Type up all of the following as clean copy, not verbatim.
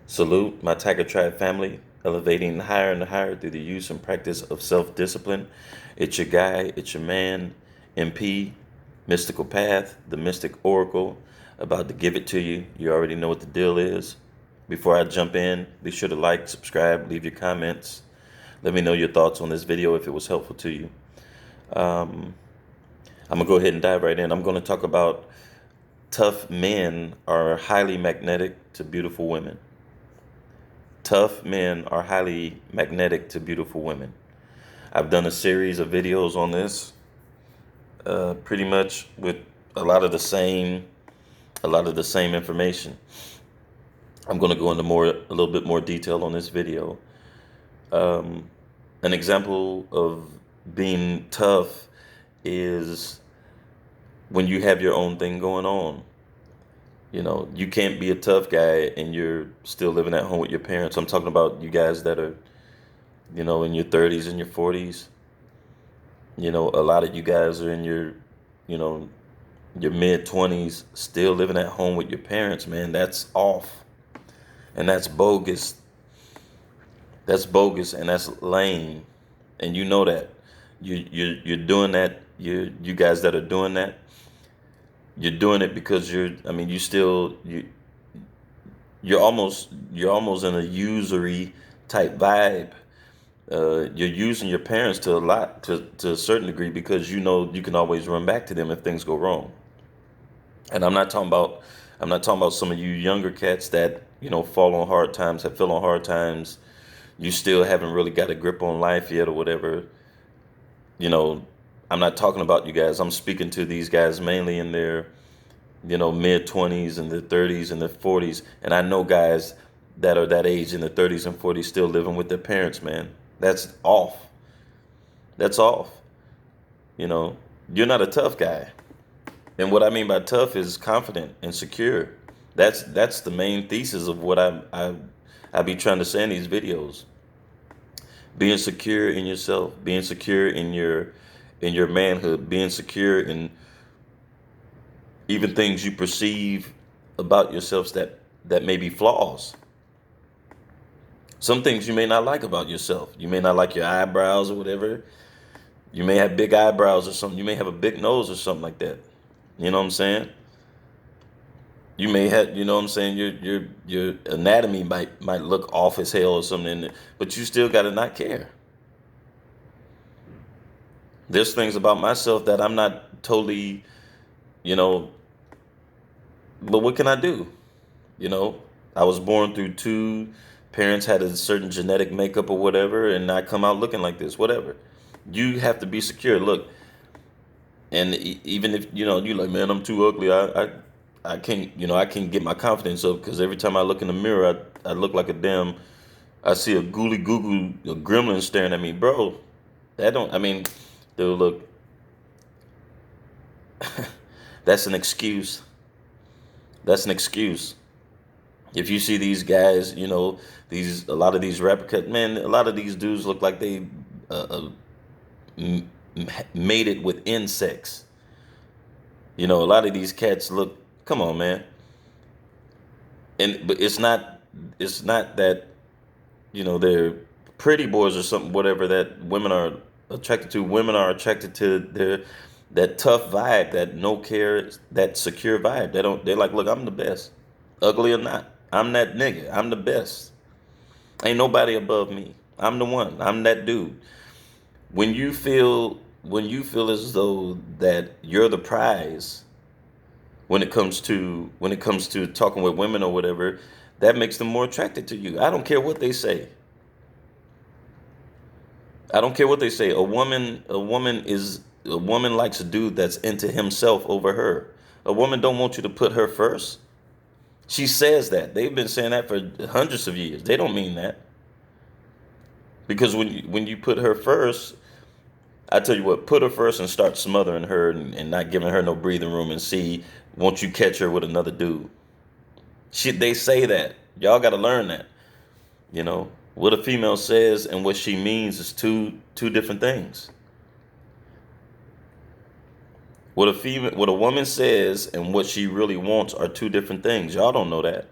Salute my Tiger Tribe family, elevating higher and higher through the use and practice of self discipline. It's your guy, it's your man, MP, Mystical Path, the Mystic Oracle, about to give it to you. You already know what the deal is. Before I jump in, be sure to like, subscribe, leave your comments. Let me know your thoughts on this video if it was helpful to you. I'm going to go ahead and dive right in. I'm going to talk about tough men are highly magnetic to beautiful women. Tough men are highly magnetic to beautiful women. I've done a series of videos on this, pretty much with a lot of the same information. I'm going to go into a little bit more detail on this video. An example of being tough is when you have your own thing going on. You know, you can't be a tough guy and you're still living at home with your parents. I'm talking about you guys that are, in your 30s and your 40s. A lot of you guys are in you know, your mid 20s, still living at home with your parents, man. That's off. And that's bogus. That's bogus and that's lame. And you know that. You're doing that. You guys that are doing that, you're doing it because you're almost in a usury type vibe. You're using your parents to a certain degree because you know you can always run back to them if things go wrong. And I'm not talking about some of you younger cats that fall on hard times, have fell on hard times. You still haven't really got a grip on life yet or whatever. You know, I'm not talking about you guys. I'm speaking to these guys mainly in their mid 20s and their 30s and their 40s. And I know guys that are that age in their 30s and 40s still living with their parents, man. That's off. That's off. You know, you're not a tough guy. And what I mean by tough is confident and secure. That's the main thesis of what I be trying to say in these videos. Being secure in yourself, being secure in your manhood, being secure in even things you perceive about yourselves that may be flaws. Some things you may not like about yourself. You may not like your eyebrows or whatever. You may have big eyebrows or something. You may have a big nose or something like that. You know what I'm saying? You may have, you know what I'm saying, your anatomy might look off as hell or something, but you still gotta not care. There's things about myself that I'm not totally, you know, but what can I do? You know, I was born through two parents had a certain genetic makeup or whatever, and I come out looking like this, whatever. You have to be secure. Look, and even if you like, man, I'm too ugly. I can't, I can't get my confidence up because every time I look in the mirror, I look like a damn. I see a ghouly goo goo, a gremlin staring at me, bro. That don't. I mean, dude, look, that's an excuse. That's an excuse. If you see these guys, a lot of these rapper cut, man, a lot of these dudes look like they m- made it with insects. A lot of these cats look. Come on, man. But it's not that they're pretty boys or something, whatever that women are attracted to. Women are attracted to that tough vibe, that no care, that secure vibe. They're like, look, I'm the best, ugly or not. I'm that nigga. I'm the best. Ain't nobody above me. I'm the one. I'm that dude. When you feel as though that you're the prize when it comes to talking with women or whatever, that makes them more attracted to you. I don't care what they say. I don't care what they say. A woman likes a dude that's into himself over her. A woman don't want you to put her first. She says that. They've been saying that for hundreds of years. They don't mean that. Because when you put her first, I tell you what, put her first and start smothering her and not giving her no breathing room and see, won't you catch her with another dude? They say that. Y'all got to learn that. What a female says and what she means is two different things. What a woman says and what she really wants are two different things. Y'all don't know that.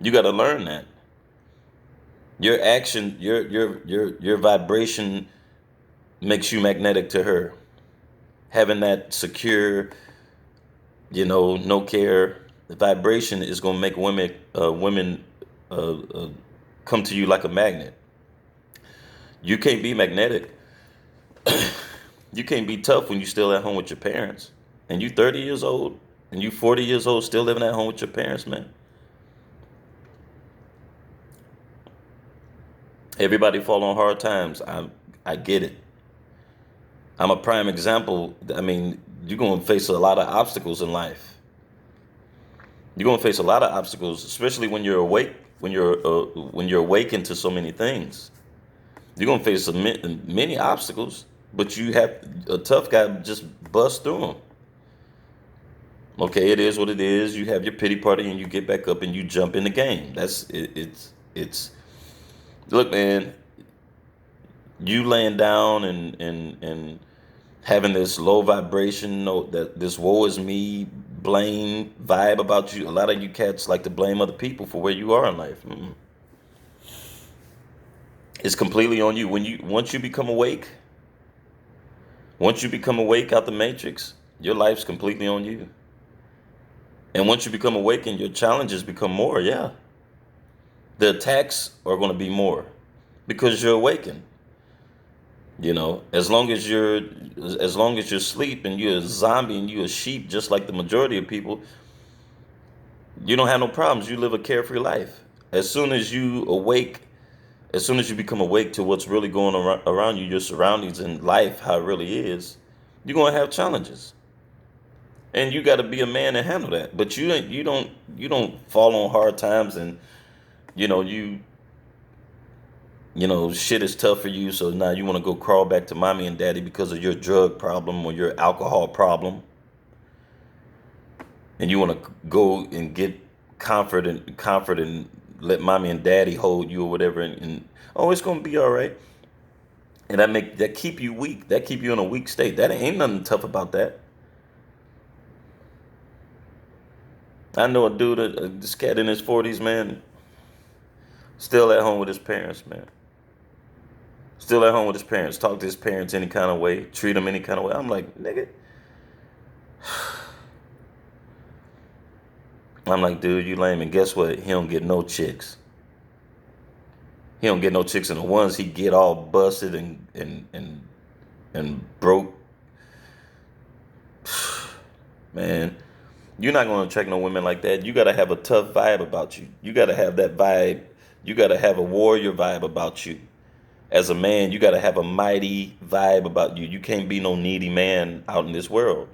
You got to learn that your action, your vibration makes you magnetic to her. Having that secure, no care vibration is going to make women come to you like a magnet. You can't be magnetic. You can't be tough when you're still at home with your parents. And you 30 years old and you 40 years old still living at home with your parents, man. Everybody fall on hard times. I get it. I'm a prime example. I mean, you're going to face a lot of obstacles in life. You're going to face a lot of obstacles, especially when you're awake, when you're awakened to so many things. You're going to face many obstacles, but you have a tough guy just bust through them. Okay, it is what it is. You have your pity party and you get back up and you jump in the game. That's it, it's look, man, you laying down and having this low vibration, no, that this woe is me blame vibe about you. A lot of you cats like to blame other people for where you are in life. It's completely on you. Once you become awake out the matrix, your life's completely on you. And once you become awakened, your challenges become more. Yeah, the attacks are going to be more because you're awakened. As long as you're asleep and you're a zombie and you're a sheep, just like the majority of people, you don't have no problems. You live a carefree life. As soon as you awake, as soon as you become awake to what's really going around you, your surroundings and life, how it really is, you're gonna have challenges, and you got to be a man to handle that. But you don't fall on hard times, and you know you shit is tough for you, so now you want to go crawl back to mommy and daddy because of your drug problem or your alcohol problem, and you want to go and get comfort and let mommy and daddy hold you or whatever, and oh, it's gonna be all right, and that keep you weak, that keep you in a weak state. That ain't nothing tough about that. I know a dude, this cat in his 40s, man, still at home with his parents, man. Still at home with his parents. Talk to his parents any kind of way. Treat them any kind of way. I'm like, nigga. I'm like, dude, you lame. And guess what? He don't get no chicks. He don't get no chicks, and the ones he get all busted and broke. Man, you're not gonna attract no women like that. You gotta have a tough vibe about you. You gotta have that vibe. You gotta have a warrior vibe about you. As a man, you gotta have a mighty vibe about you. You can't be no needy man out in this world.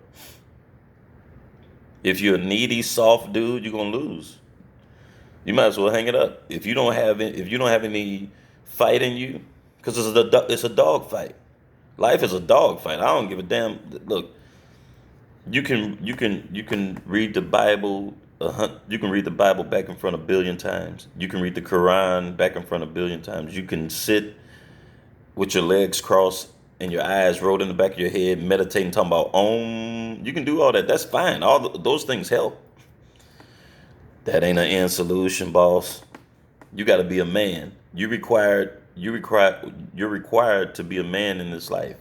If you're a needy, soft dude, you're gonna lose. You might as well hang it up. If you don't have any fight in you, because it's a dog fight. Life is a dog fight. I don't give a damn. Look, you can read the Bible. You can read the Bible back in front a billion times. You can read the Quran back in front a billion times. You can sit with your legs crossed and your eyes rolled in the back of your head, meditating, talking about Om. You can do all that. That's fine. Those things help. That ain't an end solution, boss. You got to be a man. You're required to be a man in this life.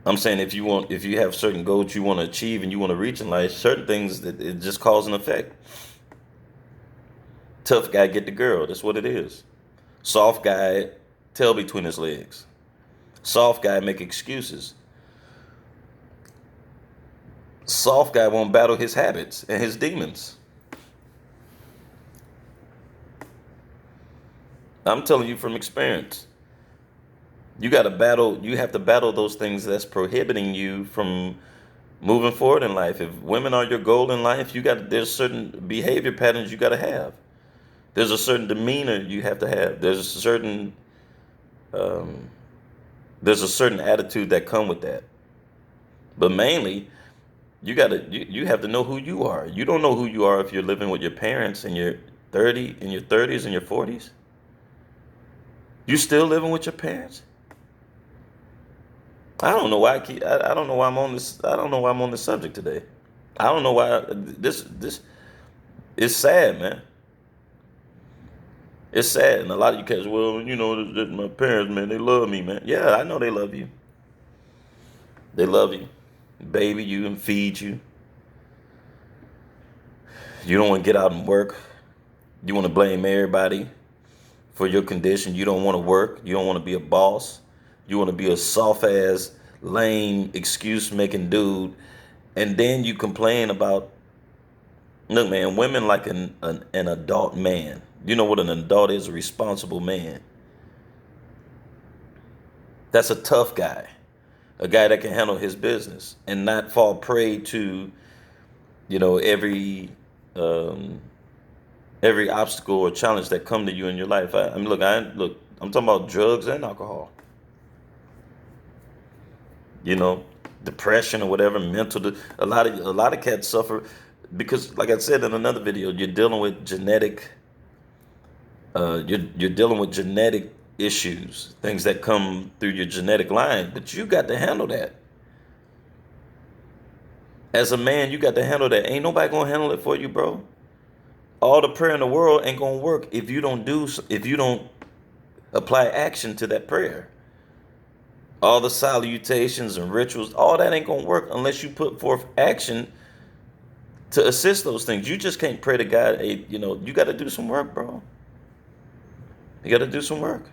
I'm saying if you have certain goals you want to achieve and you want to reach in life, certain things that it just cause an effect. Tough guy get the girl. That's what it is. Soft guy tail between his legs. Soft guy make excuses. Soft guy won't battle his habits and his demons. I'm telling you from experience. You have to battle those things that's prohibiting you from moving forward in life. If women are your goal in life, there's certain behavior patterns you got to have. There's a certain demeanor you have to have. Um, there's a certain attitude that come with that. But mainly, you have to know who you are. You don't know who you are if you're living with your parents in your 30s and your 40s. You still living with your parents? I don't know why I'm on this. I don't know why I'm on this subject today. I don't know why this it's sad, man. It's sad, and a lot of you cats, well, my parents, man, they love me, man. Yeah, I know they love you. They love you, baby you, and feed you. You don't want to get out and work. You want to blame everybody for your condition. You don't want to work. You don't want to be a boss. You want to be a soft ass, lame, excuse making dude. And then you complain about, look, man, women like an adult man. You know what an adult is? A responsible man. That's a tough guy. A guy that can handle his business and not fall prey to, um, every obstacle or challenge that come to you in your life. I mean, look. I'm talking about drugs and alcohol. You know, depression or whatever, a lot of cats suffer because, like I said in another video, you're dealing with genetic issues, things that come through your genetic line. But you got to handle that. As a man, you got to handle that. Ain't nobody gonna handle it for you, bro. All the prayer in the world ain't gonna work if you don't apply action to that prayer. All the salutations and rituals, all that ain't gonna work unless you put forth action to assist those things. You just can't pray to God. Hey, you got to do some work, bro. You got to do some work.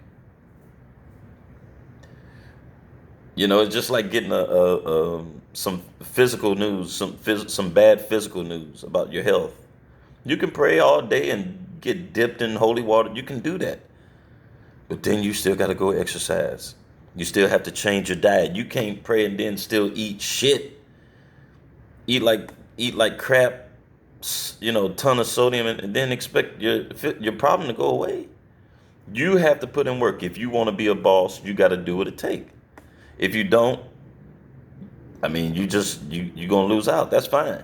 It's just like getting some physical news, some bad physical news about your health. You can pray all day and get dipped in holy water. You can do that. But then you still got to go exercise. You still have to change your diet. You can't pray and then still eat shit. Eat like crap, ton of sodium, and then expect your problem to go away. You have to put in work. If you want to be a boss, you got to do what it takes. If you don't, I mean, you're gonna lose out. That's fine.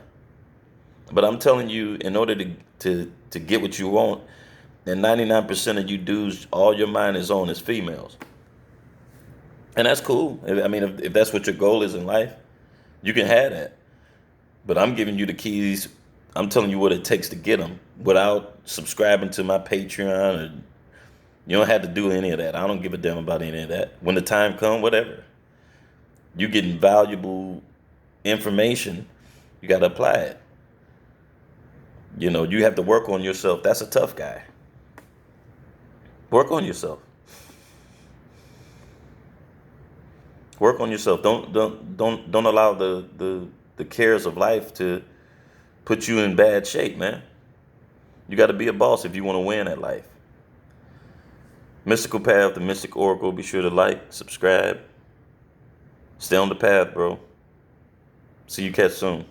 But I'm telling you, in order to get what you want, and 99% of you dudes, all your mind is on is females. And that's cool. I mean, if that's what your goal is in life, you can have that. But I'm giving you the keys. I'm telling you what it takes to get them without subscribing to my Patreon. Or, you don't have to do any of that. I don't give a damn about any of that. When the time comes, whatever. You getting valuable information, you got to apply it. You have to work on yourself. That's a tough guy. Work on yourself. Work on yourself. Don't allow the cares of life to put you in bad shape, man. You got to be a boss if you want to win at life. Mystical Path, the Mystic Oracle. Be sure to like, subscribe. Stay on the path, bro. See you cats soon.